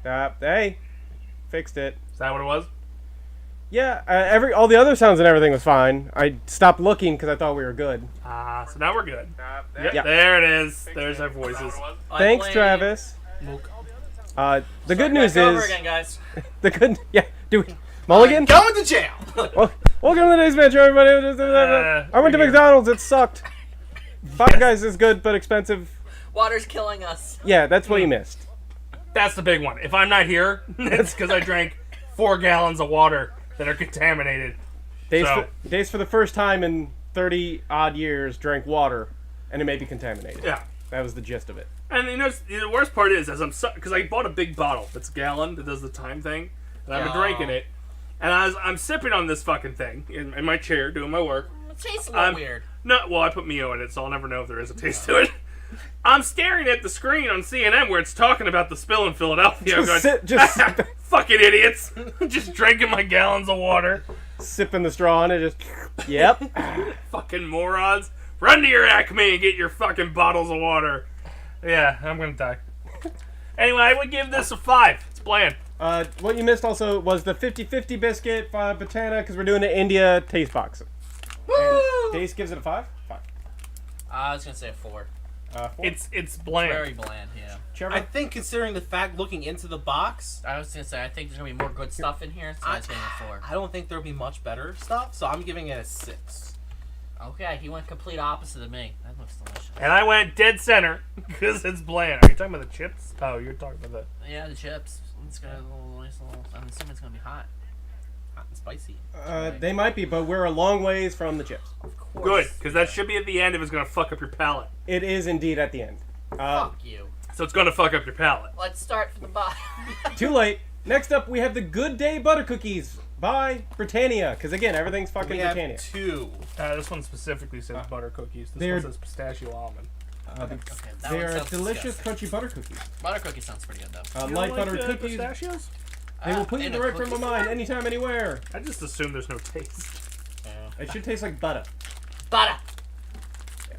Hey, fixed it. Is that what it was? Yeah, all the other sounds and everything was fine. I stopped looking because I thought we were good. So now we're good. Yep, Yeah. there it is. There's our voices. Thanks, Travis. The good news over is again, guys. Mulligan. Going to jail. Welcome to the Dace Man Show, everybody. I went to here. McDonald's. It sucked. Five Guys is good but expensive. Water's killing us. Yeah, that's what you missed. That's the big one. If I'm not here, it's because I drank 4 gallons of water that are contaminated. Dace for the first time in 30 odd years drank water, and it may be contaminated. Yeah. That was the gist of it. And the worst part is, because I bought a big bottle that's a gallon that does the time thing, and I've been drinking it, and I'm sipping on this fucking thing in my chair doing my work. It tastes a little weird. No, well, I put Mio in it, so I'll never know if there is a taste to it. I'm staring at the screen on CNN where it's talking about the spill in Philadelphia. Fucking idiots. Just drinking my gallons of water. Sipping the straw on it, just, yep. Fucking morons. Run to your Acme and get your fucking bottles of water. Yeah, I'm gonna die. Anyway, I would give this a 5. It's bland. What you missed also was the 50-50 biscuit, Botana, because we're doing an India taste box. Woo! Dace gives it a 5? 5. I was gonna say a 4. 4. It's bland. Very bland, yeah. Trevor? I think considering the fact looking into the box, I was gonna say I think there's gonna be more good stuff in here, so I was saying a 4. I don't think there'll be much better stuff, so I'm giving it a 6. Okay, he went complete opposite of me. That looks delicious. And I went dead center because it's bland. Are you talking about the chips? Oh, you're talking about the... Yeah, the chips. It's got a nice little... I'm assuming it's gonna be hot. Hot and spicy. They might be, but we're a long ways from the chips. Of course. Good, because that should be at the end if it's going to fuck up your palate. It is indeed at the end. Fuck you. So it's going to fuck up your palate. Let's start from the bottom. Too late. Next up, we have the Good Day Butter Cookies by Britannia. Because again, everything's fucking We have Britannia. 2. This one specifically says butter cookies. This they're- one says pistachio almond. Okay, that They one are sounds delicious, disgusting. crunchy butter cookies. Butter cookie sounds pretty good though. Light buttered cookies. Pistachios? They will put you in the right frame of mind anytime, anywhere. I just assume there's no taste. It should taste like butter. Butter.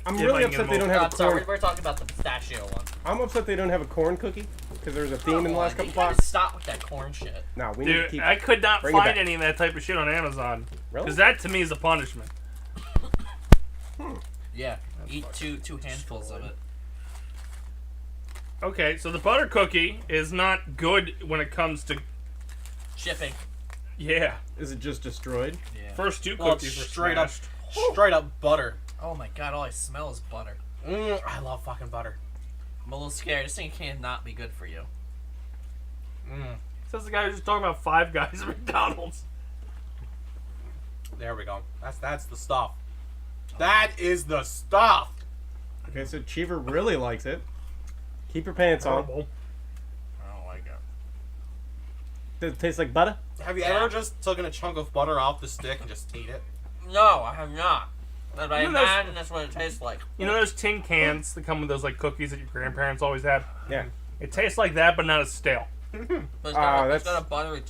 I'm Yeah, really if I can upset they get don't them have I'm a sorry, corn. we're talking about the pistachio one. I'm upset they don't have a corn cookie because there was a theme in the last couple You gotta blocks. stop with that corn shit. No, we need to Dude, keep. I could not bring it find back. any of that type of shit on Amazon. Really? Because that to me is a punishment. Yeah, eat two handfuls of it. Okay, so the butter cookie is not good when it comes to... Shipping. Yeah. Is it just destroyed? Yeah. First 2 Well, it's cookies were straight up, smashed. straight up butter. Oh my god, all I smell is butter. I love fucking butter. I'm a little scared. This thing cannot be good for you. Says the guy who's just talking about Five Guys at McDonald's. There we go. That's the stuff. That is the stuff. Okay, so Cheever really likes it. Keep your pants on. Horrible. I don't like it. Does it taste like butter? Have you ever just taken a chunk of butter off the stick and just ate it? No, I have not. But I You know those- imagine that's what it tastes like. You know those tin cans that come with those like cookies that your grandparents always had? Yeah. It tastes like that, but not as stale. But it's got, that's- it's got a buttery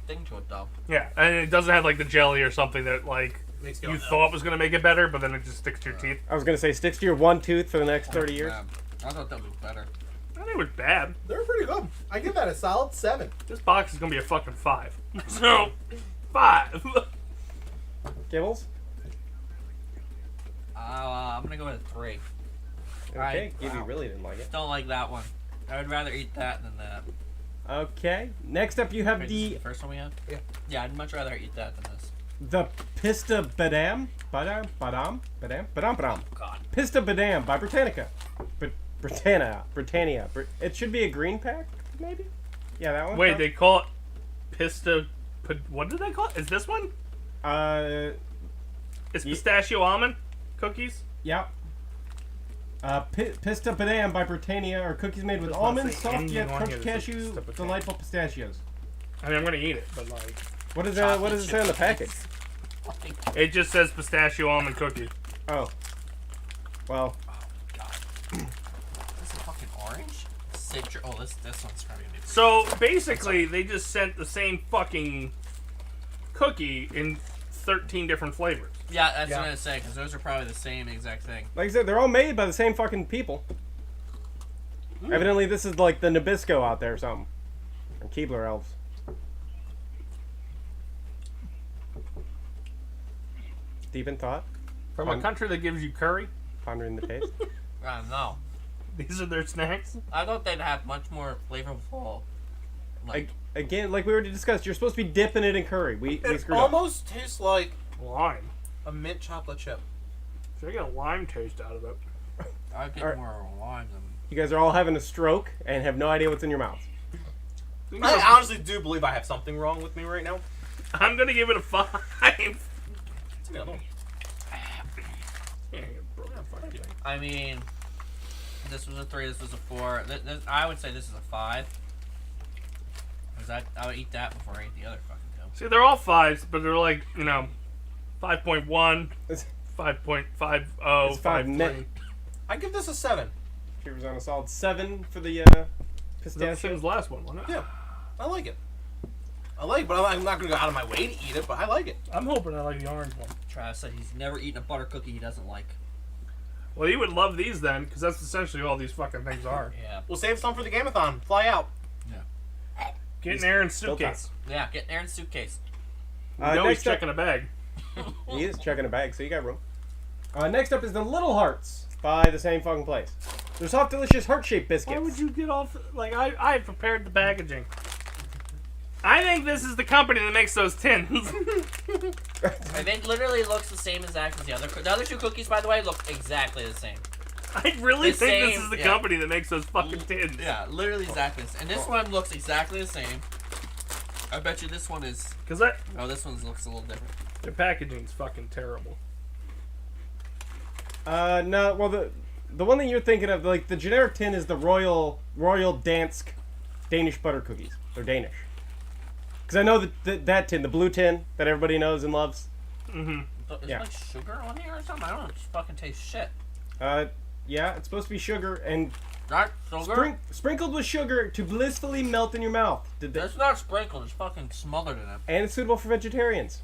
thing to it though. Yeah, and it doesn't have like the jelly or something that like Makes you thought was gonna make it better, but then it just sticks to your teeth. I was gonna say sticks to your one tooth for the next 30 years. I thought that was better. I think it was bad. They're pretty good. I give that a solid 7. This box is gonna be a fucking 5. So 5. Gibbles? I'm gonna go with a 3. Okay, Gibby wow. really didn't like it. Don't like that one. I would rather eat that than that. Okay, next up you have Wait, this is the the first one we have? Yeah. Yeah, I'd much rather eat that than this. Pista Badam. Badam? God. Pista Badam by Britannica. Britannia. It should be a green pack, maybe? Yeah, that one? Wait, they call it pista. What did they call it? Is this one? It's pistachio almond cookies. Yeah. Pista Badam by Britannia are cookies made with Does not almonds, say soft anything yet on crunchy here that says cashew, Pista Badam. delightful pistachios. I mean, I'm gonna eat it, but like, What does it say on the package? it just says pistachio almond cookie. Oh. Well, God. Is this fucking orange? Citru- oh, this one's probably gonna be. So basically, they just sent the same fucking cookie in 13 different flavors. Yeah, that's what I was saying, because those are probably the same exact thing. like I said, they're all made by the same fucking people. Evidently, this is like the Nabisco out there or something. Keebler elves. Deep in thought, From a country that gives you curry, pondering the taste. I don't know. these are their snacks. I thought they'd have much more flavorful. Like, Again, like we already discussed, you're supposed to be dipping it in curry. We It screwed up. almost tastes like Lime. a mint chocolate chip. So I get a lime taste out of it. I get Alright. more lime than. You guys are all having a stroke and have no idea what's in your mouth. I honestly do believe I have something wrong with me right now. I'm gonna give it a 5. Yeah, fuck you. I mean, this was a 3. This was a 4. I would say this is a 5. Cause I would eat that before I ate the other fucking two. See, they're all 5s, but they're like, 5.1, It's 5.50, It's 5 net. 5.3. I give this a 7. Keeper's on a solid 7 for the That's the same pistachio. as the last one, wasn't it? Yeah, I like it. I like it, but I'm not gonna go out of my way to eat it. But I like it. I'm hoping I like the orange one. Travis said he's never eaten a butter cookie he doesn't like. Well, you would love these then, because that's essentially all these fucking things are. Yeah. We'll save some for the Game-a-thon. Fly out. Get in Aaron's suitcase. Yeah, get in Aaron's suitcase. You know he's next up, checking a bag. he is checking a bag, so you got room. Next up is the Little Hearts by the same fucking place. They're soft, delicious heart-shaped biscuits. Why would you get off? Like, I had prepared the packaging. I think this is the company that makes those tins. And it literally looks the same exact as the other. The other two cookies, by the way, look exactly the same. I really The think this same, is the yeah. company that makes those fucking tins. Yeah, literally exactly the same. And this one looks exactly the same. I bet you this one is. Because that Oh, this one looks a little different. their packaging's fucking terrible. No, well, the one that you're thinking of, like, the generic tin is the Royal Dansk Danish butter cookies. They're Danish. Because I know that tin, the blue tin that everybody knows and loves. Mm-hmm. Is Yeah. like sugar on here or something? I don't know. It just fucking tastes shit. Yeah, it's supposed to be sugar and Not sugar? sprinkled with sugar to blissfully melt in your mouth. It's not sprinkled. It's fucking smothered in it. And it's suitable for vegetarians.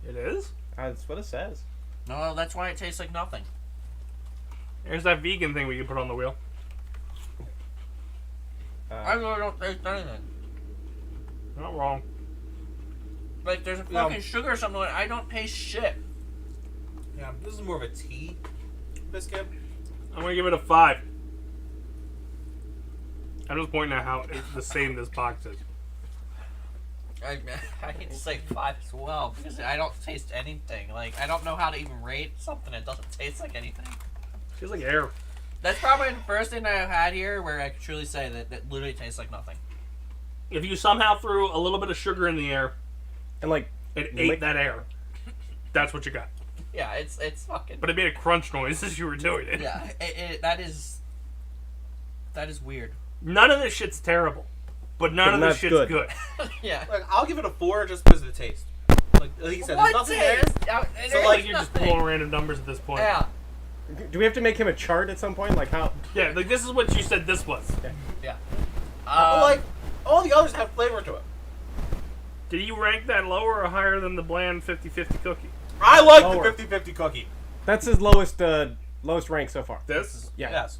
It is? That's what it says. No, that's why it tastes like nothing. There's that vegan thing we can put on the wheel. I really don't taste anything. Not wrong. Like, there's a fucking sugar or something. I don't taste shit. Yeah, this is more of a tea biscuit. I'm gonna give it a 5. I'm just pointing out how it's the same this box is. I hate to say 5 as well because I don't taste anything. Like, I don't know how to even rate something that doesn't taste like anything. Feels like air. That's probably the first thing I've had here where I can truly say that literally tastes like nothing. If you somehow threw a little bit of sugar in the air, And, like, it ate that air. That's what you got. Yeah, it's fucking. But it made a crunch noise as you were doing it. Yeah, that is weird. None of this shit's terrible. But none of this that's shit's good. good. Yeah. Like, I'll give it a 4 just because of the taste. Like he said, there's What nothing there. taste? So like you're just pulling random numbers at this point. Yeah. do we have to make him a chart at some point? Like, how? Yeah, like this is what you said this was. Yeah. But like, all the others have flavor to it. Did you rank that lower or higher than the bland 50-50 cookie? I like Lower. the 50-50 cookie. That's his lowest rank so far. This? Yeah. Yes.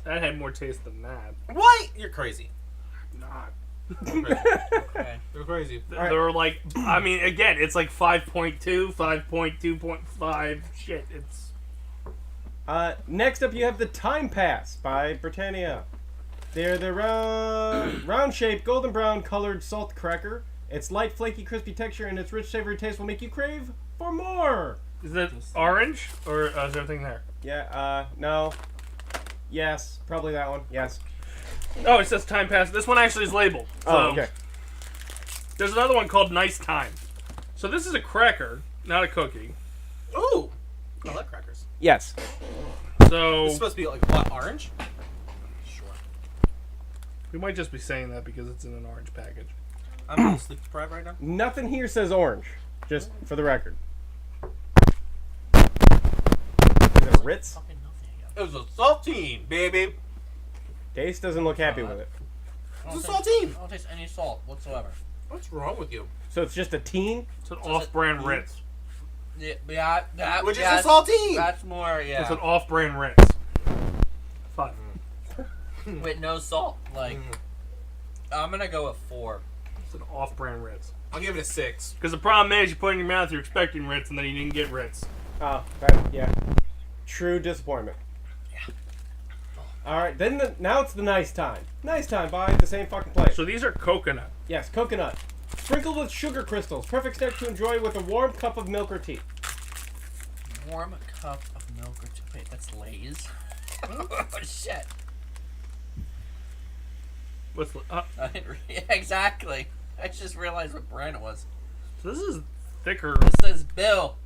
That had more taste than that. What? You're crazy. Not. Okay. You're crazy. All right. They're like, I mean, again, it's like 5.2, 5.2.5. Shit, it's... Next up, you have the Time Pass by Britannia. They're the round-shaped, golden brown colored salt cracker. Its light, flaky, crispy texture and its rich, savory taste will make you crave for more. Is it orange? Or is everything there? Yeah, no. Yes, probably that one. Yes. Oh, it says time pass. This one actually is labeled. So Oh, okay. There's another one called Nice Time. So this is a cracker, not a cookie. Ooh. I like crackers. Yes. So It's supposed to be like what, orange? Sure. we might just be saying that because it's in an orange package. I'm sleep deprived right now. Nothing here says orange, just for the record. Is it a Ritz? Fucking nothing again. It was a saltine, baby. Dace doesn't look happy with it. I It's a don't taste- saltine. I don't taste any salt whatsoever. What's wrong with you? So it's just a teen? It's an off-brand Ritz. Yeah, that Which is yeah, a saltine. That's more, yeah. It's an off-brand Ritz. 5. With no salt. Like, I'm gonna go with 4. It's an off-brand Ritz. I'll give it a 6. Because the problem is, you put it in your mouth, you're expecting Ritz, and then you didn't get Ritz. Oh, yeah. True disappointment. Yeah. Alright, then now it's the nice time. Nice time by the same fucking place. So these are coconut. Yes, coconut. Sprinkled with sugar crystals. Perfect snack to enjoy with a warm cup of milk or tea. Warm cup of milk or tea. Wait, that's Lay's. Oh, shit. What's the... Yeah, exactly. I just realized what brand it was. So this is thicker. This says Bill.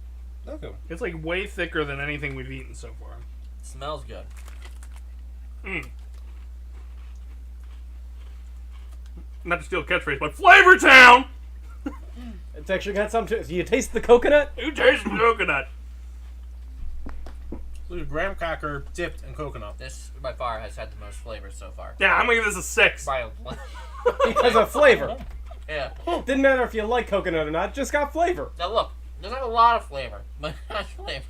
Okay. It's like way thicker than anything we've eaten so far. It smells good. Not to steal a catchphrase, but Flavor Town! It's actually got some to it. So you taste the coconut? Who tastes the coconut? So a graham cracker dipped in coconut. This, by far, has had the most flavor so far. Yeah, I'm gonna give this a 6. By a Because of flavor. Yeah. Didn't matter if you like coconut or not, just got flavor. Now look, there's not a lot of flavor, but not flavor.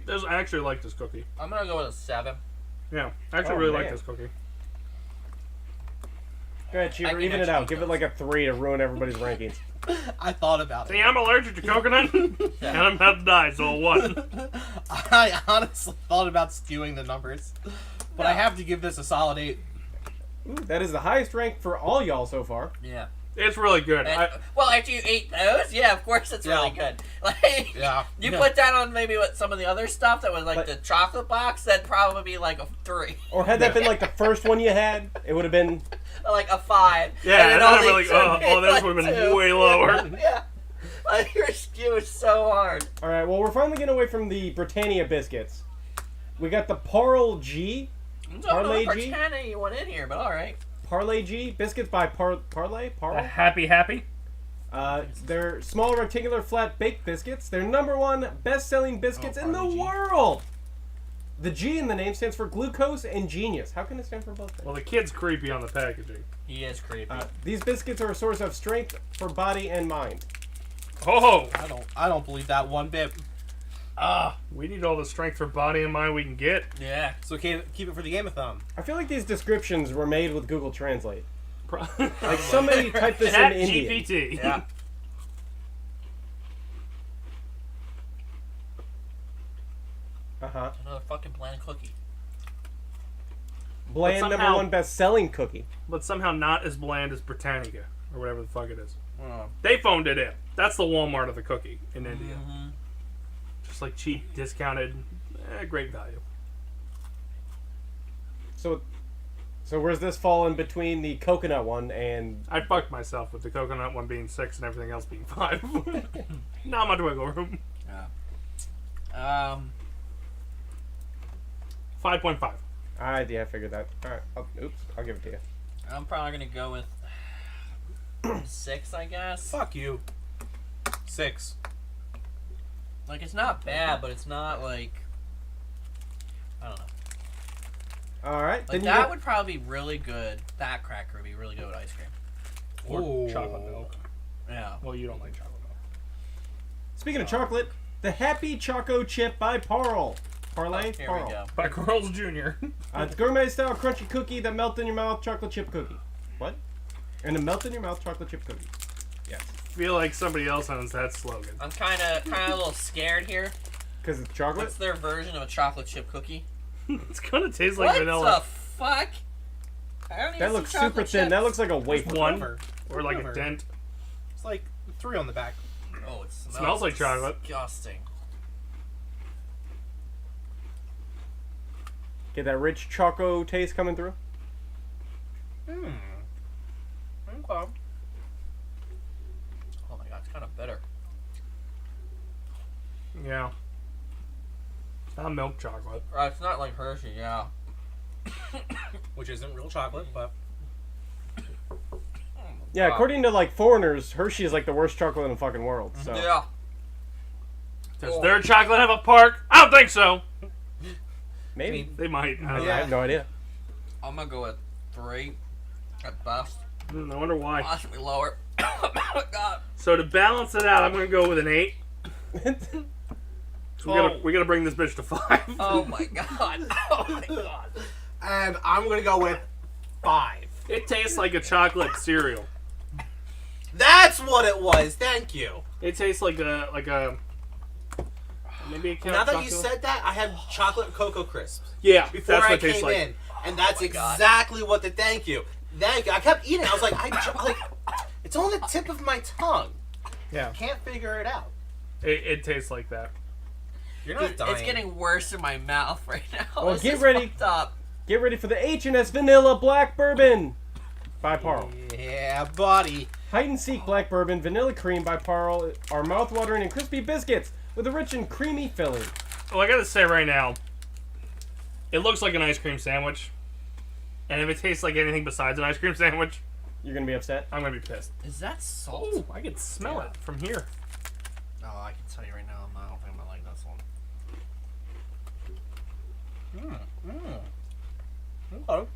I actually like this cookie. I'm gonna go with a 7. Yeah, I actually Oh, really man. like this cookie. Go ahead, I Cheever, can even it actually out. eat Give it those. like a 3 to ruin everybody's rankings. I thought about See, it. I'm allergic to coconut, and I'm about to die, so what? I honestly thought about skewing the numbers, but I have to give this a solid 8. Ooh, that is the highest rank for all y'all so far. Yeah. It's really good. And, well, after you ate those, yeah, of course it's really good. Like, Yeah. you put that on maybe what some of the other stuff that was like But- the chocolate box, that'd probably be like a 3. Or had that been like the first one you had, it would have been... Like a 5. Yeah, and and all then these I'm like, should oh, be this would have been 2. way lower. Yeah. Like, your skew is so hard. Alright, well, we're finally getting away from the Britannia biscuits. We got the Parle G. I don't Parlay know G? if you went in here, but alright. Parlay G. Biscuits by Parlay? A Parle? happy? They're small, rectangular, flat baked biscuits. They're #1 best-selling biscuits in the Parlay G. world. The G in the name stands for glucose and genius. How can it stand for both things? Well, the kid's creepy on the packaging. He is creepy. These biscuits are a source of strength for body and mind. Oh, I don't believe that one bit. we need all the strength for body and mind we can get. yeah. So keep it for the game-a-thon. I feel like these descriptions were made with Google Translate. Like Like somebody typed this Chat in Indian. GPT. Yeah. Uh-huh. Another fucking bland cookie. Bland But somehow- #1 best-selling cookie. But somehow not as bland as Britannica, or whatever the fuck it is. Oh. They phoned it in. That's the Walmart of the cookie in India. Mm-hmm. Just like cheap, discounted, great value. So where's this fall in between the coconut one and... I fucked myself with the coconut one being 6 and everything else being 5. Not much wiggle room. Yeah. 5.5. Yeah, I figured that. Alright, I'll give it to you. I'm probably gonna go with 6, I guess. Fuck you. 6. Like, it's not bad, but it's not like, I don't know. Alright, Like, then you that get... would probably be really good. That cracker would be really good with ice cream. Or Ooh. chocolate milk. Yeah. Well, you don't like chocolate milk. Speaking of chocolate, the Happy Choco Chip by Parle. Parlay? Here Parle. we go. By Carl's Jr. It's gourmet-style crunchy cookie that melts in your mouth chocolate chip cookie. What? And a melt-in-your-mouth chocolate chip cookie. Yes. Feel like somebody else owns that slogan. I'm kind of a little scared here. Because it's chocolate? What's their version of a chocolate chip cookie? It's gonna taste like What vanilla. the fuck? I don't even That see looks chocolate super thin. chips. That looks like a wafer. One. Whatever. Or like a Whatever. dent. It's like 3 on the back. Oh, it Smells like chocolate. Disgusting. Get that rich choco taste coming through? Okay. Oh my god, it's kind of bitter. Yeah. It's not milk chocolate. It's not like Hershey, yeah. Which isn't real chocolate, but... Yeah, Wow. according to like foreigners, Hershey is like the worst chocolate in the fucking world. So Yeah. Does their chocolate have a park? I don't think so. maybe. They might. I don't I know. have no idea. I'm gonna go with 3 at best. I wonder why. Possibly lower. Oh my god. So to balance it out, I'm gonna go with an 8. So we gotta bring this bitch to 5. Oh my god. Oh my god. And I'm gonna go with 5. It tastes like a chocolate cereal. That's what it was. Thank you. It tastes like a maybe a Now that chocolate. you said that, I had chocolate Cocoa Crisps Yeah, before that's I what it tastes came like. in, and that's Oh my God. exactly what the thank you. Thank you. I kept eating. I was like, it's on the tip of my tongue. Yeah. Can't figure it out. It tastes like that. You're not dying. It's getting worse in my mouth right now. Well, This get is ready. fucked up. Get ready for the H&S Vanilla Black Bourbon by Parle. Yeah, buddy. Hide and Seek Black Bourbon Vanilla Cream by Parle are mouthwatering and crispy biscuits with a rich and creamy filling. Well, I gotta say right now, it looks like an ice cream sandwich. And if it tastes like anything besides an ice cream sandwich, You're gonna be upset. I'm gonna be pissed. Is that salt? Ooh, I can smell it from here. Oh, I can tell you right now, I don't think I'm gonna like this one. Okay.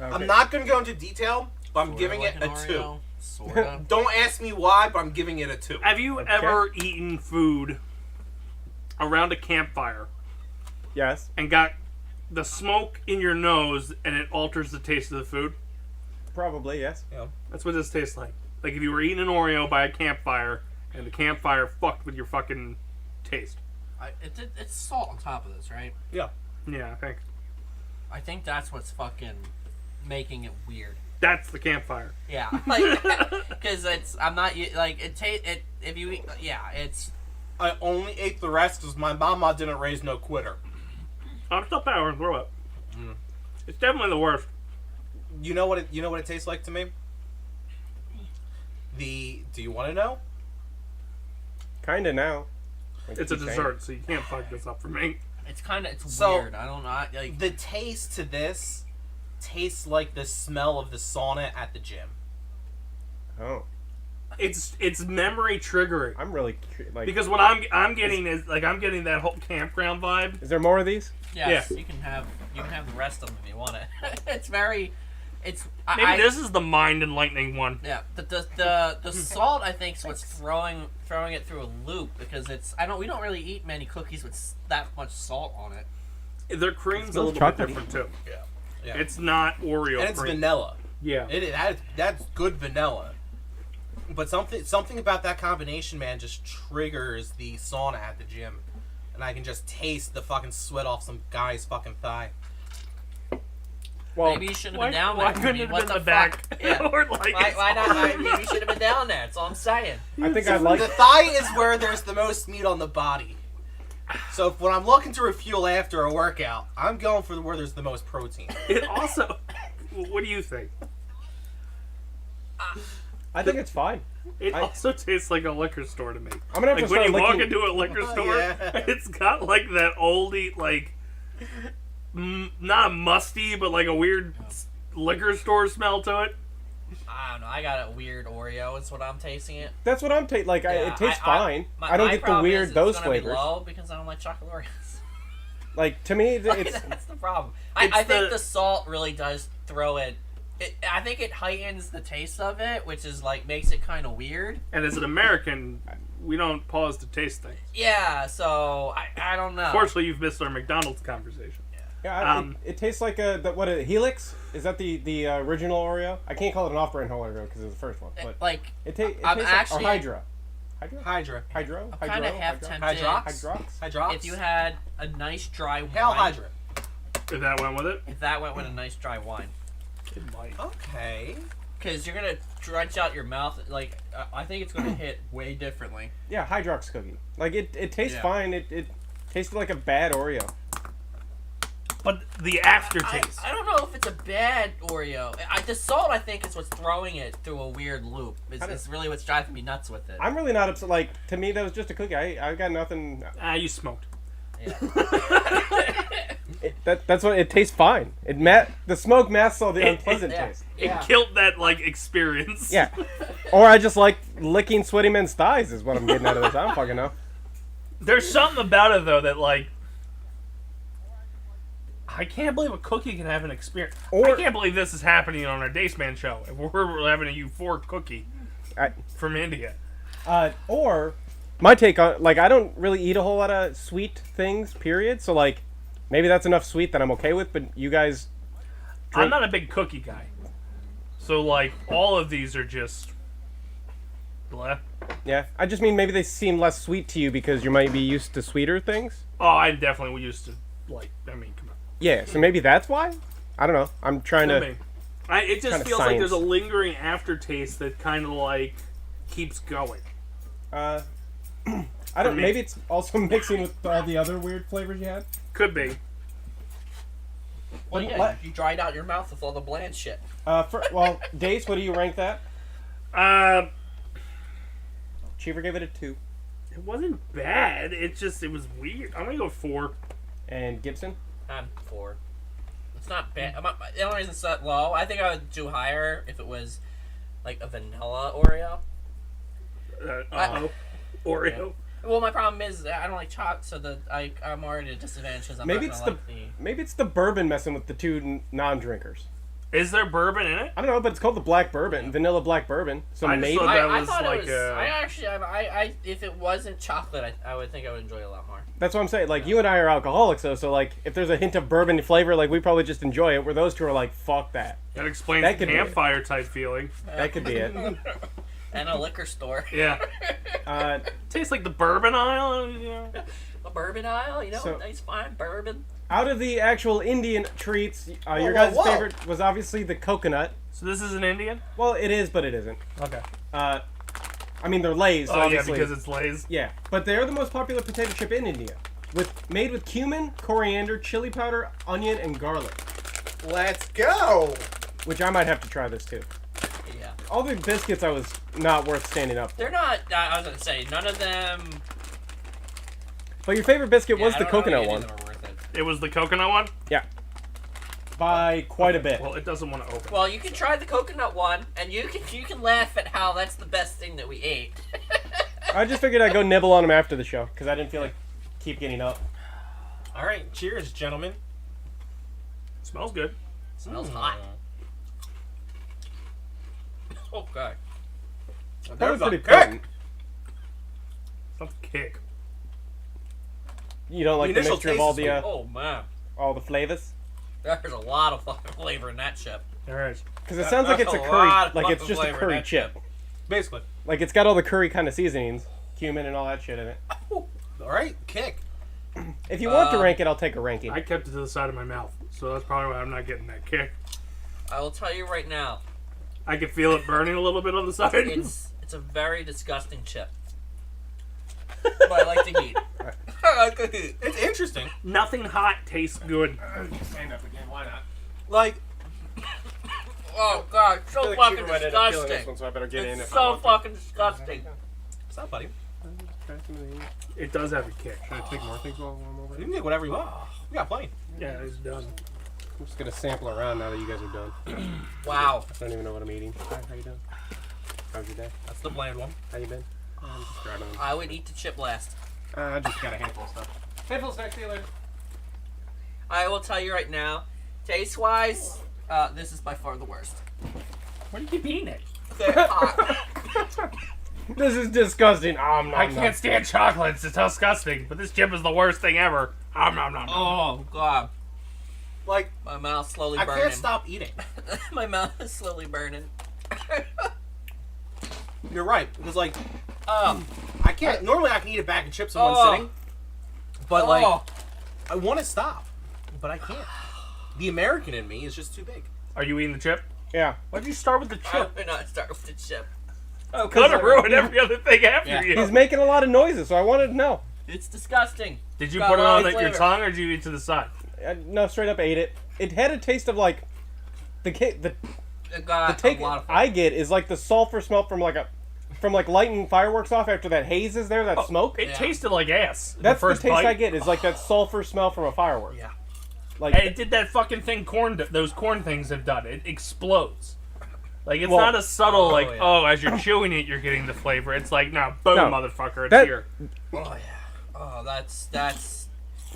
Okay. I'm not gonna go into detail, but I'm Sorta giving like it an a Oreo, 2. Sorta. Don't ask me why, but I'm giving it a 2. Have you ever eaten food around a campfire Yes, and got the smoke in your nose and it alters the taste of the food? probably, yes. That's what this tastes like. Like if you were eating an Oreo by a campfire and the campfire fucked with your fucking taste. It's salt on top of this, right? Yeah, I think. I think that's what's fucking making it weird. That's the campfire. Yeah, like, because I'm not like it. If you eat, yeah, it's. I only ate the rest because my mama didn't raise no quitter. I'm still powering through it. It's definitely the worst. You know what it tastes like to me? Do you want to know? Kinda now. It's a dessert, so you can't fuck this up for me. It's kind of So, weird. I don't know. Like The taste to this tastes like the smell of the sauna at the gym. Oh, It's memory triggering I'm really like. because what I'm getting is like I'm getting that whole campground vibe. Is there more of these? yes, you can have the rest of them if you want it. It's very. It's Maybe this is the mind enlightening one. Yeah, the salt I think is what's throwing it through a loop because we don't really eat many cookies with that much salt on it. Their cream's a smells little bit chocolatey. different too. Yeah. It's not Oreo And it's cream. vanilla. Yeah. That's good vanilla. But something about that combination, man, just triggers the sauna at the gym. And I can just taste the fucking sweat off some guy's fucking thigh. Well, Maybe you shouldn't have been down there. Why couldn't it have what been the fuck? back? Yeah. Or like Why not? Maybe you should have been down there. That's all I'm saying. I think I like. The thigh is where there's the most meat on the body. So when I'm looking to refuel after a workout, I'm going for where there's the most protein. It also. What do you think? I think it's fine. It also tastes like a liquor store to me. I'm gonna have Like to when start you walk licking. into a liquor store, yeah. it's got like that oldie, like not musty, but like a weird liquor store smell to it. I don't know. I got a weird Oreo. Is what I'm tasting it. That's what I'm tasting. Like Yeah, it tastes fine. I don't my get the problem weird is those it's gonna be flavors. low because I don't like chocolate Oreos. Like to me, it's That's the problem. It's I think the salt really does throw it. I think it heightens the taste of it, which is like makes it kind of weird. And as an American, we don't pause to taste things. Yeah, so I don't know. Fortunately, you've missed our McDonald's conversation. yeah. It tastes like a Helix. Is that the original Oreo? I can't call it an off-brand Oreo because it's the first one, but Like it tastes I'm like, actually- or Hydra. Hydra. Hydro. I'm kind of half tempted. Hydrox? Hydrox. Hydrox? If you had a nice dry wine, Hail Hydra. If that went with it, if that went with a nice dry wine, it might. Okay. because you're gonna drench out your mouth. Like I think it's gonna hit way differently. Yeah, Hydrox cookie. Like it tastes Yeah. fine. It tasted like a bad Oreo. But the aftertaste. I don't know if it's a bad Oreo. The salt, I think, is what's throwing it through a weird loop. It's really what's driving me nuts with it. I'm really not upset. Like to me, that was just a cookie. I got nothing. You smoked. Yeah. That's what it tastes fine. The smoke masks all the unpleasant yeah. taste. It killed that like experience. Yeah. Or I just like licking sweaty men's thighs is what I'm getting out of this. I don't fucking know. There's something about it though that like I can't believe a cookie can have an experience. I can't believe this is happening on our Dace Man Show. If we're having a euphoric cookie I, from India. Or my take on, like, I don't really eat a whole lot of sweet things, period. So, like, maybe that's enough sweet that I'm okay with, but you guys drink... I'm not a big cookie guy. So, like, all of these are just... Blah. Yeah, I just mean maybe they seem less sweet to you because you might be used to sweeter things. Oh, I definitely used to, like, I mean, come on. Yeah, so maybe that's why? I don't know. I'm trying to... It just Kinda feels like there's a science. lingering aftertaste that kind of, like, keeps going. I don't... me. Maybe it's also mixing with all the other weird flavors you had? Could be. Well, yeah, What? you dried out your mouth with all the bland shit. Well, Dace, what do you rank that? Cheever gave it a 2. It wasn't bad. It was weird. I'm gonna go 4. And Gibson? I'm 4. It's not bad. The only reason it's that low, I think I would do higher if it was like a vanilla Oreo. Oreo. Well, my problem is that I don't like chocolate, so I'm already at a disadvantage because I'm Maybe not it's gonna the like maybe it's the bourbon messing with the two non-drinkers. Is there bourbon in it? I don't know, but it's called the black bourbon, vanilla black bourbon. So I just maybe thought that I was thought like it was. I actually, if it wasn't chocolate, I would think I would enjoy it a lot more. that's what I'm saying. Like you and I are alcoholics, though. So like, if there's a hint of bourbon flavor, like we probably just enjoy it. Where those two are like, fuck that. That explains That the could be it. campfire type feeling. That could be it. And a liquor store. Yeah. Tastes like the bourbon aisle. You know? A bourbon aisle, So- nice fine bourbon. Out of the actual Indian treats, your whoa, guys' whoa. favorite was obviously the coconut. So this is an Indian? Well, it is, but it isn't. Okay. I mean, they're Lay's, so Oh yeah, obviously. because it's Lay's. Yeah, but they're the most popular potato chip in India. Made with cumin, coriander, chili powder, onion, and garlic. Let's go. Which I might have to try this too. Yeah. All the biscuits I was not worth standing up for. They're not. I was gonna say none of them. But your favorite biscuit was I the don't know coconut if any one. of them are worth it. It was the coconut one? Yeah. By quite a bit. Well, it doesn't want to open. Well, you can try the coconut one, and you can laugh at how that's the best thing that we ate. I just figured I'd go nibble on them after the show because I didn't feel like keep getting up. All right, cheers, gentlemen. Smells good. Smells hot. Oh god. That was There's a pretty kick. potent. Smells kick. You don't like the initial mixture of taste all is the good. Oh man. all the flavors? There's a lot of fucking flavor in that chip. All right. Because it sounds like it's a That's a curry, lot of like it's fucking just a flavor in curry that chip. Basically. Like it's got all the curry kind of seasonings, cumin and all that shit in it. All right, kick. If you want to rank it, I'll take a ranking. I kept it to the side of my mouth, so that's probably why I'm not getting that kick. I will tell you right now, I can feel it burning a little bit on the side. it's a very disgusting chip. But I like to eat. I like to eat. It's interesting. Nothing hot tastes good. Stand up again, why not? Like, Oh god, it's so fucking disgusting. so I better get It's so fucking disgusting. what's up, buddy? It does have a kick. Can I take more things while I'm over You can take whatever you want. We got plenty. Yeah, it's done. I'm just gonna sample around now that you guys are done. Wow. I don't even know what I'm eating. Hi, how you doing? How's your day? That's the bland one. How you been? I'm just grabbing them. I would eat the chip last. I just got a handful of stuff. Handful of snacks, see you later. I will tell you right now, taste-wise, this is by far the worst. Why do you keep eating it? They're hot. This is disgusting. I can't stand chocolate. It's disgusting. But this chip is the worst thing ever. Oh god, Like, my mouth's slowly I burning. can't stop eating. My mouth is slowly burning. You're right. Because, like, Oh, I can't. Normally, I can eat a bag of chips in one Oh. sitting. But, like, oh. I want to stop. But I can't. The American in me is just too big. Are you eating the chip? Yeah. Why'd you start with the I chip? would not start with the chip. Oh, could have ruined every other thing after Yeah. you. He's making a lot of noises, so I wanted to know. It's disgusting. Did you Got put it a lot on of your flavor. tongue, or did you eat to the side? No, straight up ate it. It had a taste of like the It got take a lot of I get is like the sulfur smell from like lighting fireworks off after that haze is there, that smoke. It Yeah. tasted like ass. That's the first taste bite. I get is like that sulfur smell from a firework. Yeah. Like And it did that fucking thing those corn things have done. It explodes. Like, it's Well- not a subtle, like, yeah. oh, as you're chewing it, you're getting the flavor. It's like, nah, boom, No. motherfucker, it's That- here. Oh yeah. Oh, that's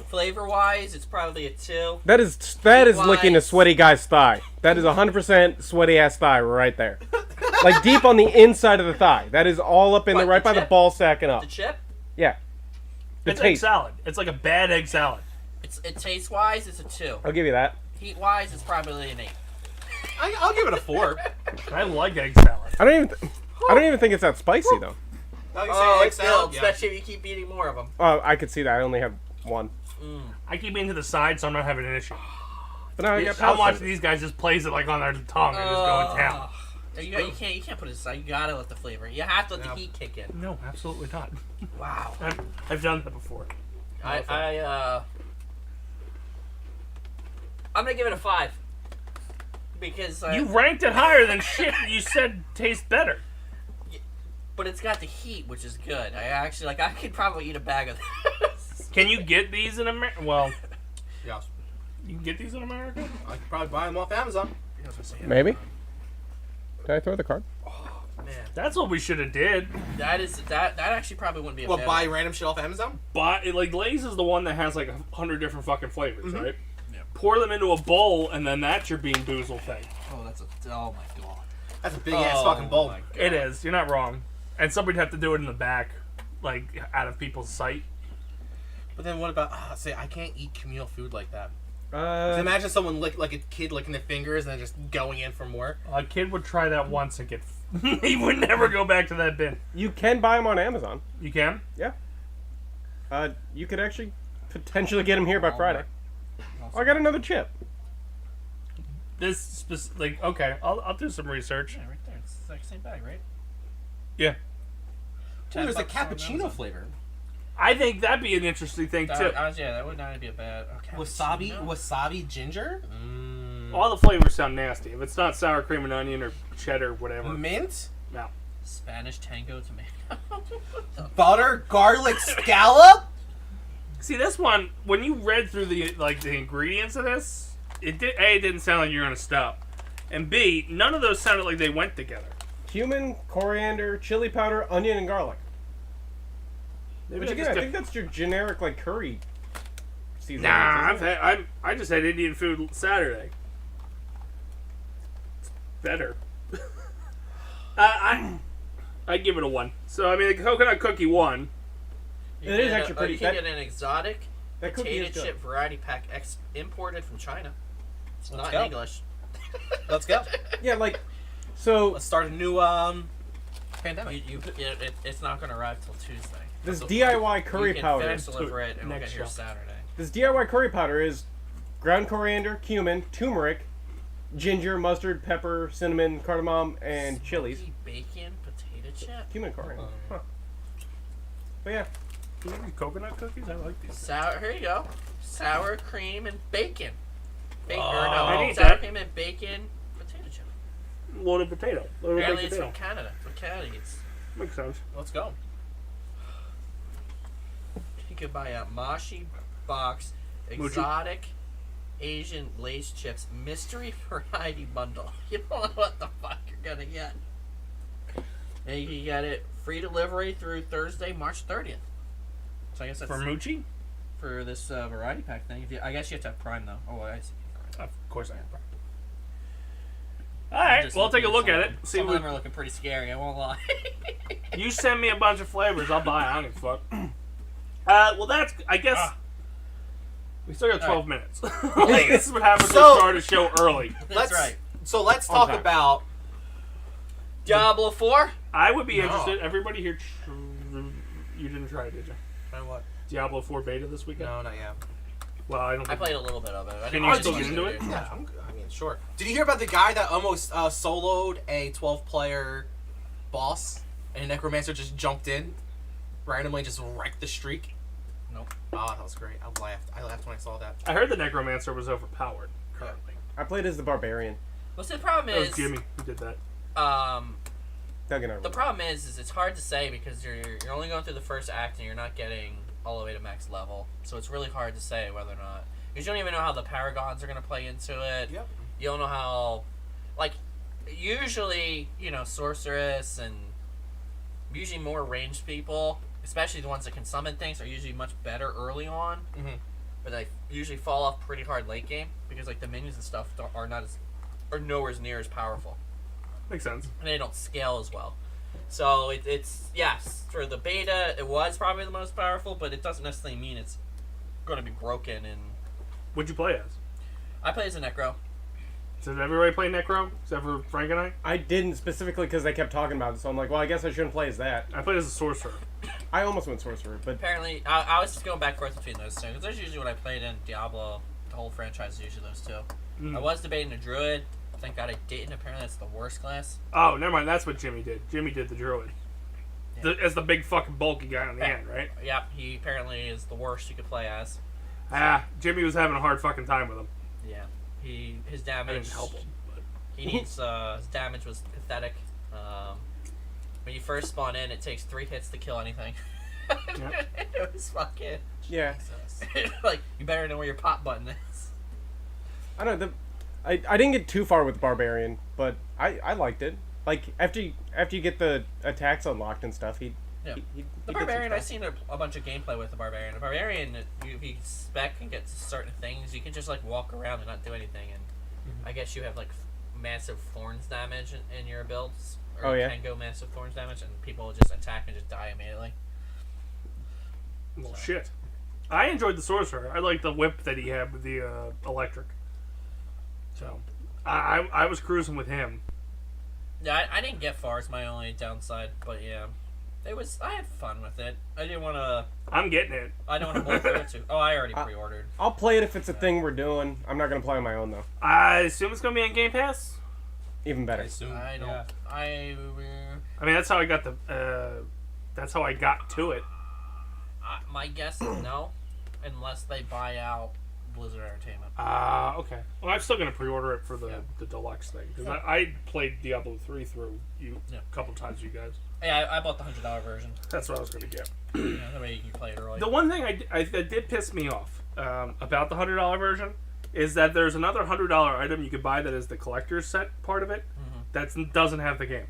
flavor-wise, it's probably a 2. that is licking a Wise. sweaty guy's thigh. That is 100% sweaty ass thigh right there. Like deep on the inside of the thigh. That is all up in What, right the by the chip? ball sack and up. The chip? Yeah. The It's egg taste. salad. It's like a bad egg salad. It taste wise, it's a 2. I'll give you that. Heat wise, it's probably an 8. I'll give it a 4. I like egg salad. I don't even think it's that spicy though. It's filled, especially if you keep eating more of them. Oh, I could see that. I only have one. I keep eating to the side, so I'm not having an issue. But now I got I'm pasta. watching these guys just plays it like on their tongue and just go to town. You can't put it aside. You gotta let the flavor. You have to let the heat kick in. No, absolutely not. Wow. I've done that before. I'm gonna give it a 5 because You ranked it higher than shit that you said tastes better. but it's got the heat, which is good. I could probably eat a bag of this. Can you get these in America? Well, Yes. you can get these in America? I could probably buy them off Amazon. Maybe. Did I throw the card? Man, That's what we should have did. that actually probably wouldn't be a What, bad buy one. random shit off Amazon? But like Lay's is the one that has like 100 different fucking flavors, right? Yeah. Pour them into a bowl, and then that's your Bean Boozle thing. Oh my god. That's a big ass fucking bowl. my God. It is. You're not wrong. And somebody'd have to do it in the back, like out of people's sight. But then what about, say, I can't eat communal food like that. Imagine Imagine someone like a kid licking their fingers and then just going in for more. A kid would try that once and get. He would never go back to that bin. you can buy them on Amazon. You can? Yeah. You could actually potentially get them here by Friday. Oh, I got another chip. Okay, I'll do some research. Yeah, right there. It's like the same bag, right? Yeah. Ooh, there's a cappuccino flavor. I think that'd be an interesting thing too. That would not be a bad. Okay. Wasabi ginger? All the flavors sound nasty. If it's not sour cream and onion or cheddar, whatever. Mint? No. Spanish tango tomato. Butter garlic scallop? See, this one, when you read through the ingredients of this, it didn't sound like you were gonna stop, and B, none of those sounded like they went together. Cumin, coriander, chili powder, onion, and garlic. Maybe Which again, I think that's your generic like curry seasoning. Nah, I just had Indian food Saturday. It's better. I give it a 1. So I mean, the coconut cookie won. It is actually pretty. You can get an exotic that cookie potato is good. chip variety pack imported from China. It's Let's not go. in English. Let's go. Yeah, like so. Let's start a new pandemic. It's not going to arrive till Tuesday. This So DIY curry you can powder. FedEx deliver it and we'll Next get here show. Saturday. This DIY curry powder is ground coriander, cumin, turmeric, ginger, mustard, pepper, cinnamon, cardamom, and chilies. Smoky bacon potato chip. Cumin, coriander. Huh. But yeah, Coconut cookies? I like these. Sour. Here you go. Sour cream and bacon. I need sour that. cream and bacon potato chip. Loaded potato. Loaded Apparently baked it's potato. from Canada. From Canada eats. Makes sense. Let's go. You could buy a Moshi box exotic Asian Lay's chips mystery variety bundle. You don't know what the fuck you're gonna get. And you can get it free delivery through Thursday, March 30th. So I guess that's For Moochie? for this variety pack thing. I guess you have to have Prime though. Oh, I see. Of course I have. Alright, Just well, I'll take a look looking at some it. of them. See Some of what them are looking pretty scary. I won't lie. you send me a bunch of flavors, I'll buy it. I don't give a fuck. Well, that's, I guess, we still got 12 minutes. Like, this is what happens when we start a show early. That's right. So let's talk time. about Diablo 4. I would be No. interested. Everybody here, you didn't try it, did you? Try what? Diablo 4 beta this weekend? No, not yet. Well, I don't I think played a little bit of it. I Can didn't you watch still the get into video, it? dude. Yeah, I mean, sure. Did you hear about the guy that almost soloed a 12-player boss, and a necromancer just jumped in, randomly just wrecked the streak? Nope. Ah, that was great. I laughed when I saw that. I heard the Necromancer was overpowered currently. I played as the barbarian. Well, see, the problem That was is, Jimmy who did that. Doug and I. the problem is it's hard to say because you're only going through the first act and you're not getting all the way to max level. So it's really hard to say whether or not, because you don't even know how the paragons are going to play into it. Yep. You don't know how, like, usually, sorceress and usually more ranged people, especially the ones that can summon things, are usually much better early on. Mm-hmm. But they usually fall off pretty hard late game because like the minions and stuff are nowhere near as powerful. Makes sense. And they don't scale as well. So it's yes, for the beta, it was probably the most powerful, but it doesn't necessarily mean it's going to be broken. And What'd you play as? I play as a Necro. Did everybody play Necro except for Frank and I? I didn't specifically because they kept talking about it, so I'm like, well, I guess I shouldn't play as that. I played as a sorcerer. I almost went sorcerer, but Apparently, I was just going back and forth between those two because there's usually what I played in Diablo. The whole franchise is usually those two. I was debating a druid. Thank God I didn't. Apparently, that's the worst class. Oh, never mind. That's what Jimmy did. Jimmy did the druid. Yeah. As the big fucking bulky guy on the end, right? Yep, he apparently is the worst you could play as. Jimmy was having a hard fucking time with him. Yeah, his I damage. didn't help him. But. He needs his damage was pathetic. When you first spawn in, it takes 3 hits to kill anything. It was fucking. yeah. Like you better know where your pop button is. I don't know. I didn't get too far with Barbarian, but I liked it. Like after you get the attacks unlocked and stuff, he The did some Barbarian, I've stuff. seen a bunch of gameplay with the Barbarian. The Barbarian, if you spec and get to certain things, you can just like walk around and not do anything. And I guess you have like massive thorns damage in your builds. Or Oh, yeah? can go massive thorns damage, and people will just attack and just die immediately. Well, shit. I enjoyed the sorcerer. I liked the whip that he had with the electric. So, I was cruising with him. Yeah, I didn't get far. It's my only downside, but yeah, I had fun with it. I didn't want to. I'm getting it. I don't want to blow through it too. Oh, I already pre-ordered. I'll play it if it's a thing we're doing. I'm not gonna play on my own though. I assume it's gonna be on Game Pass. Even better. I assume. I don't. Yeah. I mean, that's how I got that's how I got to it. my guess is no, unless they buy out Blizzard Entertainment. Okay. Well, I'm still gonna pre-order it for the deluxe thing because I played Diablo 3 through you a couple times. You guys. Yeah, I bought the $100 version. That's what I was gonna get. That way you can play it early. The one thing that did piss me off about the $100 version is that there's another $100 item you could buy that is the collector's set part of it that doesn't have the game.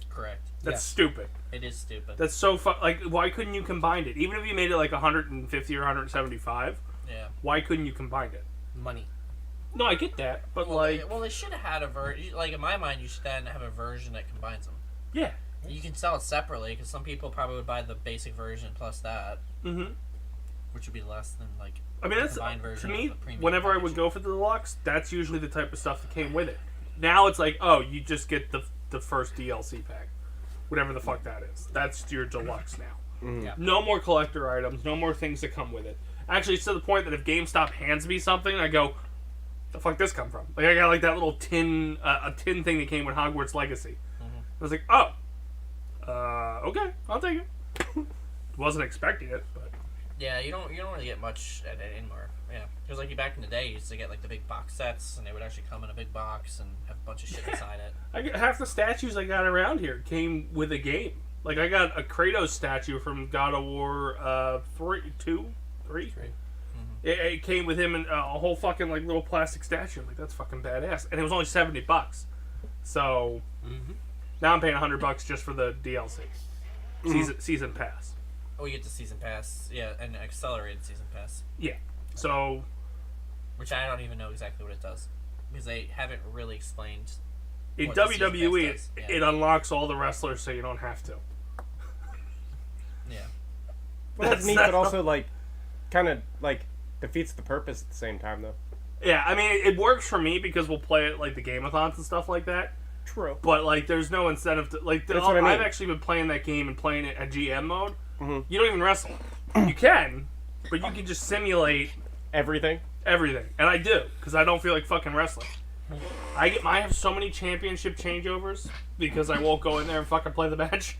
Correct. That's stupid. It is stupid. That's so like, why couldn't you combine it? Even if you made it like 150 or 175, Yeah. why couldn't you combine it? Money. No, I get that, but Well, like, they should have had a version. Like in my mind, you should then have a version that combines them. yeah. You can sell it separately because some people probably would buy the basic version plus that, which would be less than like. I mean, that's combined to version me. of the premium Whenever I package. would go for the deluxe, that's usually the type of stuff that came with it. Now it's like, oh, you just get the first DLC pack, whatever the fuck that is. That's your deluxe now. Yeah. No more collector items. No more things that come with it. Actually, it's to the point that if GameStop hands me something, I go, "The fuck this come from?" Like I got like that little tin, a tin thing that came with Hogwarts Legacy. I was like, oh, okay, I'll take it. Wasn't expecting it, but Yeah, you don't really get much at it anymore. Yeah, because like back in the day, you used to get like the big box sets, and they would actually come in a big box and have a bunch of shit inside it. I get half the statues I got around here came with a game. Like I got a Kratos statue from God of War 3. It came with him and a whole fucking like little plastic statue. Like that's fucking badass, and it was only $70. So now I'm paying $100 just for the DLC, season pass. Oh, you get the season pass, yeah, and accelerated season pass, Yeah. So which I don't even know exactly what it does because they haven't really explained. in What the season WWE, pass does, it unlocks all the wrestlers, so you don't have to. Yeah. Well, that's That's neat, not- but also like, kind of like defeats the purpose at the same time though. Yeah, I mean it works for me because we'll play it like the game-a-thons and stuff like that. True. But like, there's no incentive to like. That's what I mean. I've actually been playing that game and playing it at GM mode. You don't even wrestle. You can, but you can just simulate Everything. everything, and I do because I don't feel like fucking wrestling. I have so many championship changeovers because I won't go in there and fucking play the match.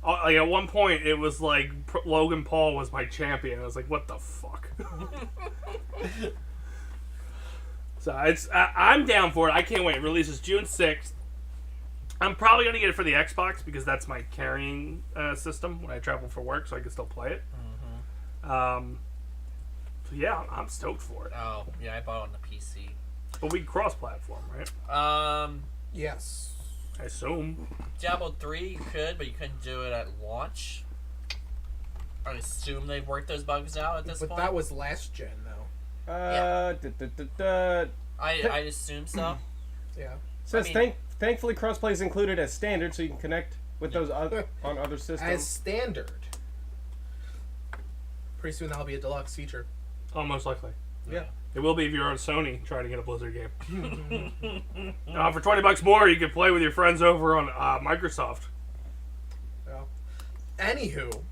Like at one point, it was like Logan Paul was my champion. I was like, what the fuck? So I'm down for it. I can't wait. It releases June 6th. I'm probably gonna get it for the Xbox because that's my carrying system when I travel for work, so I can still play it. So yeah, I'm stoked for it. Oh, yeah, I bought it on the PC. But we can cross-platform, right? Yes. I assume. Diablo 3 you could, but you couldn't do it at launch. I assume they've worked those bugs out at this But point. that was last gen, though. I assume so. Yeah. Says thankfully crossplay is included as standard, so you can connect with those on other systems. As standard. Pretty soon that'll be a deluxe feature. Oh, most likely. Yeah. It will be if you're on Sony trying to get a Blizzard game. For $20 more, you can play with your friends over on Microsoft. Yeah. Anywho,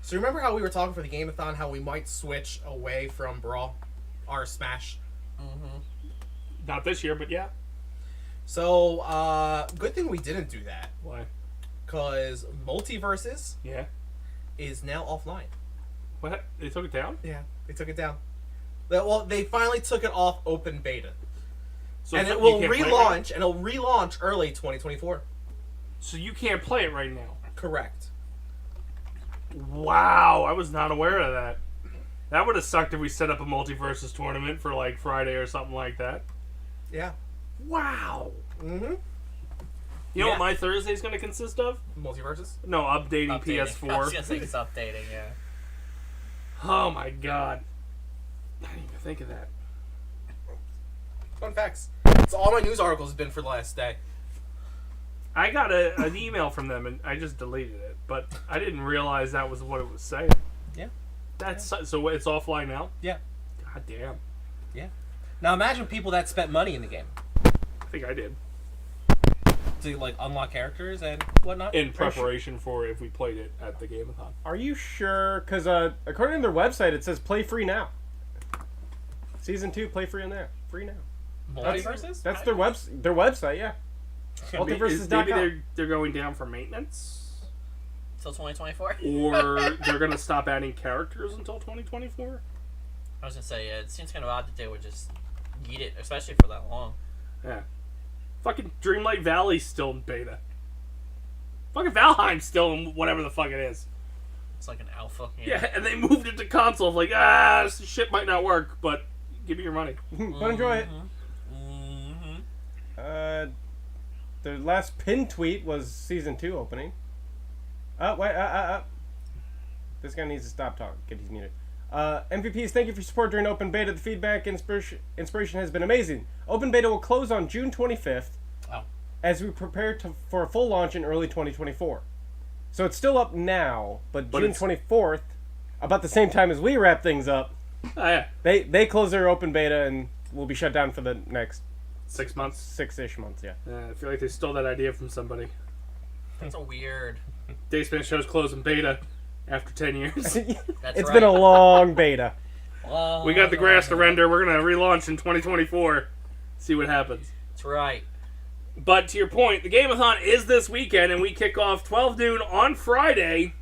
so remember how we were talking for the Game-a-thon how we might switch away from Brawl, or Smash? Not this year, but yeah. So, good thing we didn't do that. Why? Because Multiverses Yeah. is now offline. What? They took it down? Yeah, they took it down. Well, they finally took it off open beta. So And you it will can't play it right relaunch, and it'll relaunch early 2024. now? So you can't play it right now? Correct. Wow, I was not aware of that. That would have sucked if we set up a Multiverses tournament for like Friday or something like that. Yeah. Wow. Mm-hmm. You know what my Thursday is going to consist of? Multiverses? No, updating I was PS4. gonna say it's updating, yeah. Oh my god. I didn't even think of that. Fun facts. That's all my news articles have been for the last day. I got an email from them and I just deleted it, but I didn't realize that was what it was saying. Yeah. That's so it's offline now? Yeah. God damn. Yeah. Now imagine people that spent money in the game I think I did. to like unlock characters and whatnot. In preparation for if we played it at the Game-a-thon. Are you sure? Because according to their website, it says play free now. Season 2, play free in there. Free now. Multiverses? That's their website, yeah. Multiverses.com. They're going down for maintenance? Till 2024? Or they're going to stop adding characters until 2024? I was gonna say, it seems kind of odd that they would just eat it, especially for that long. Yeah. Fucking Dreamlight Valley's still in beta. Fucking Valheim's still in whatever the fuck it is. It's like an alpha. Yeah, and they moved it to console. Like, this shit might not work, but give me your money. But enjoy it. Mm-hmm. The last pinned tweet was Season 2 opening. Wait, This guy needs to stop talking. Get his muted. MVPs, thank you for your support during open beta. The feedback and inspiration has been amazing. Open beta will close on June 25th as we prepare for a full launch in early 2024. So it's still up now, but June 24th, about the same time as we wrap things up, they close their open beta and will be shut down for the next 6 months. 6-ish months, yeah. I feel like they stole that idea from somebody. That's a weird. Dace Man Show's closing beta after 10 years. It's been a long beta. We got the grass to render. We're going to relaunch in 2024. See what happens. That's right. But to your point, the Game-a-thon is this weekend, and we kick off 12 noon on Friday.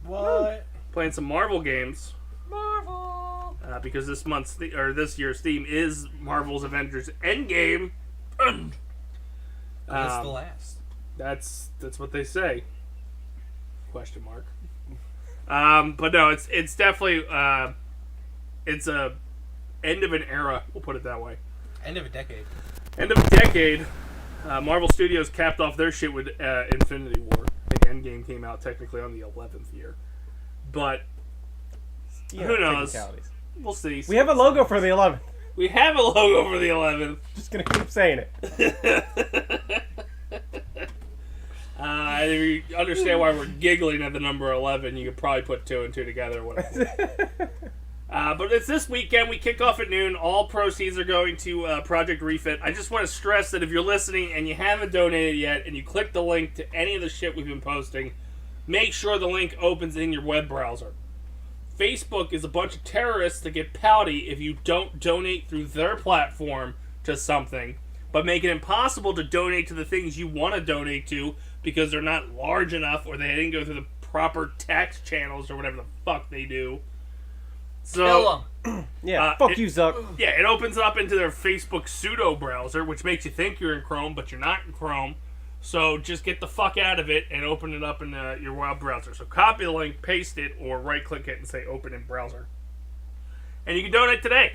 What? Playing some Marvel games. Marvel. Because this year's theme is Marvel's Avengers Endgame. It's the last. That's what they say. Question mark. But no, it's definitely it's a end of an era. We'll put it that way. End of a decade. End of a decade. Marvel Studios capped off their shit with Infinity War. I think Endgame came out technically on the 11th year, but who knows? We'll see. We have a logo for the 11th. We have a logo for the 11th. Just gonna keep saying it. I understand why we're giggling at the number 11. You could probably put 2 and 2 together. But it's this weekend. We kick off at noon. All proceeds are going to Project Refit. I just want to stress that if you're listening and you haven't donated yet and you click the link to any of the shit we've been posting, make sure the link opens in your web browser. Facebook is a bunch of terrorists that get pouty if you don't donate through their platform to something, but make it impossible to donate to the things you want to donate to because they're not large enough or they didn't go through the proper tax channels or whatever the fuck they do. So, yeah, fuck you, Zuck. Yeah, it opens up into their Facebook pseudo browser, which makes you think you're in Chrome, but you're not in Chrome. So just get the fuck out of it and open it up in your web browser. So copy the link, paste it, or right-click it and say open in browser. And you can donate today.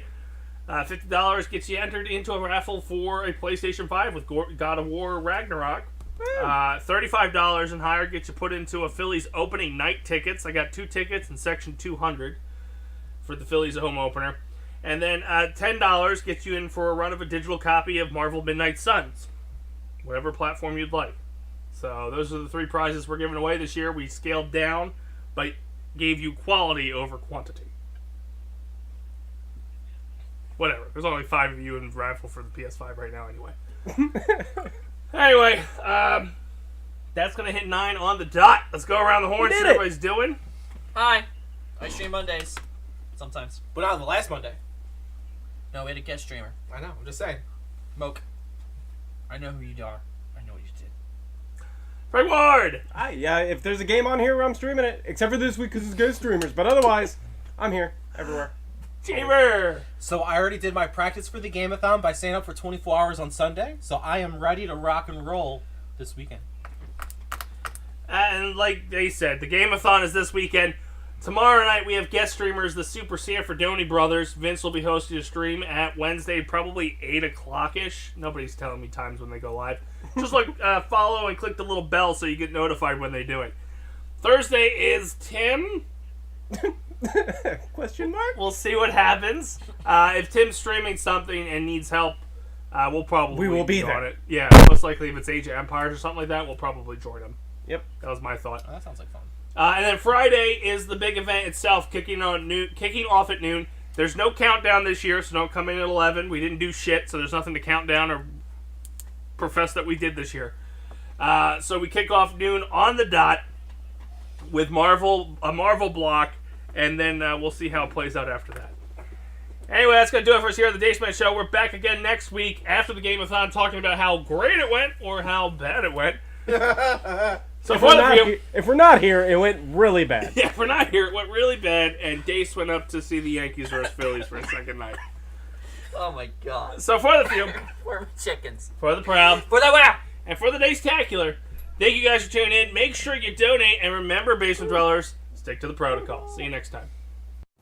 $50 gets you entered into a raffle for a PlayStation 5 with God of War Ragnarok. $35 and higher gets you put into a Phillies opening night tickets. I got 2 tickets in section 200 for the Phillies home opener. And then $10 gets you in for a run of a digital copy of Marvel Midnight Suns. whatever platform you'd like. So those are the 3 prizes we're giving away this year. We scaled down, but gave you quality over quantity. Whatever. There's only 5 of you in the raffle for the PS5 right now anyway. Anyway, that's going to hit 9 on the dot. Let's go around the horn, see what everybody's doing. Hi. I stream Mondays. Sometimes. But not the last Monday. No, we had a guest streamer. I know. I'm just saying. Moke. I know who you are. I know what you did. Frank Ward! Yeah, if there's a game on here, I'm streaming it. Except for this week because it's ghost streamers. But otherwise, I'm here. Everywhere. Chamber! So I already did my practice for the Gameathon by staying up for 24 hours on Sunday. So I am ready to rock and roll this weekend. And like they said, the Gameathon is this weekend. Tomorrow night we have guest streamers, the Super Sanfordoni brothers. Vince will be hosting a stream at Wednesday, probably 8 o'clock-ish. Nobody's telling me times when they go live. Just follow and click the little bell so you get notified when they do it. Thursday is Tim. Question mark? We'll see what happens. If Tim's streaming something and needs help, we'll probably we will be on there. it. Yeah, most likely if it's Age of Empires or something like that, we'll probably join him. Yep. That was my thought. Oh, that sounds like fun. And then Friday is the big event itself, kicking off at noon. There's no countdown this year, so don't come in at 11. We didn't do shit, so there's nothing to count down or profess that we did this year. So we kick off noon on the dot with a Marvel block, and then we'll see how it plays out after that. Anyway, that's going to do it for us here at the Dace Man Show. We're back again next week after the Gameathon talking about how great it went or how bad it went. So if we're not here, it went really bad. Yeah, if we're not here, it went really bad, and Dace went up to see the Yankees versus Phillies for a second night. Oh my god. So for the few, We're chickens. for the proud, For the wow! and for the Dace-tacular, thank you guys for tuning in. Make sure you donate, and remember, Basement Dwellers, stick to the protocol. See you next time.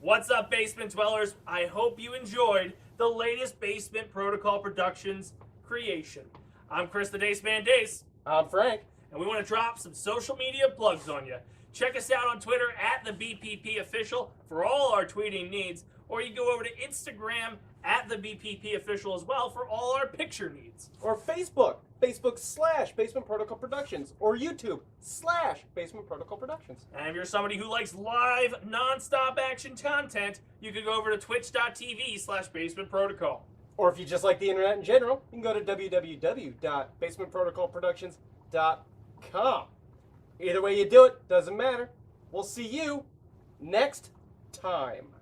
What's up, Basement Dwellers? I hope you enjoyed the latest Basement Protocol Productions creation. I'm Chris the Dace Man Dace. I'm Frank. And we want to drop some social media plugs on you. Check us out on Twitter at the BPP Official for all our tweeting needs, or you go over to Instagram at the BPP Official as well for all our picture needs. Or Facebook/Basement Protocol Productions. Or YouTube/Basement Protocol Productions. And if you're somebody who likes live, non-stop action content, you can go over to twitch.tv/Basement Protocol. Or if you just like the internet in general, you can go to www.basementprotocolproductions.com. Either way you do it, doesn't matter. We'll see you next time.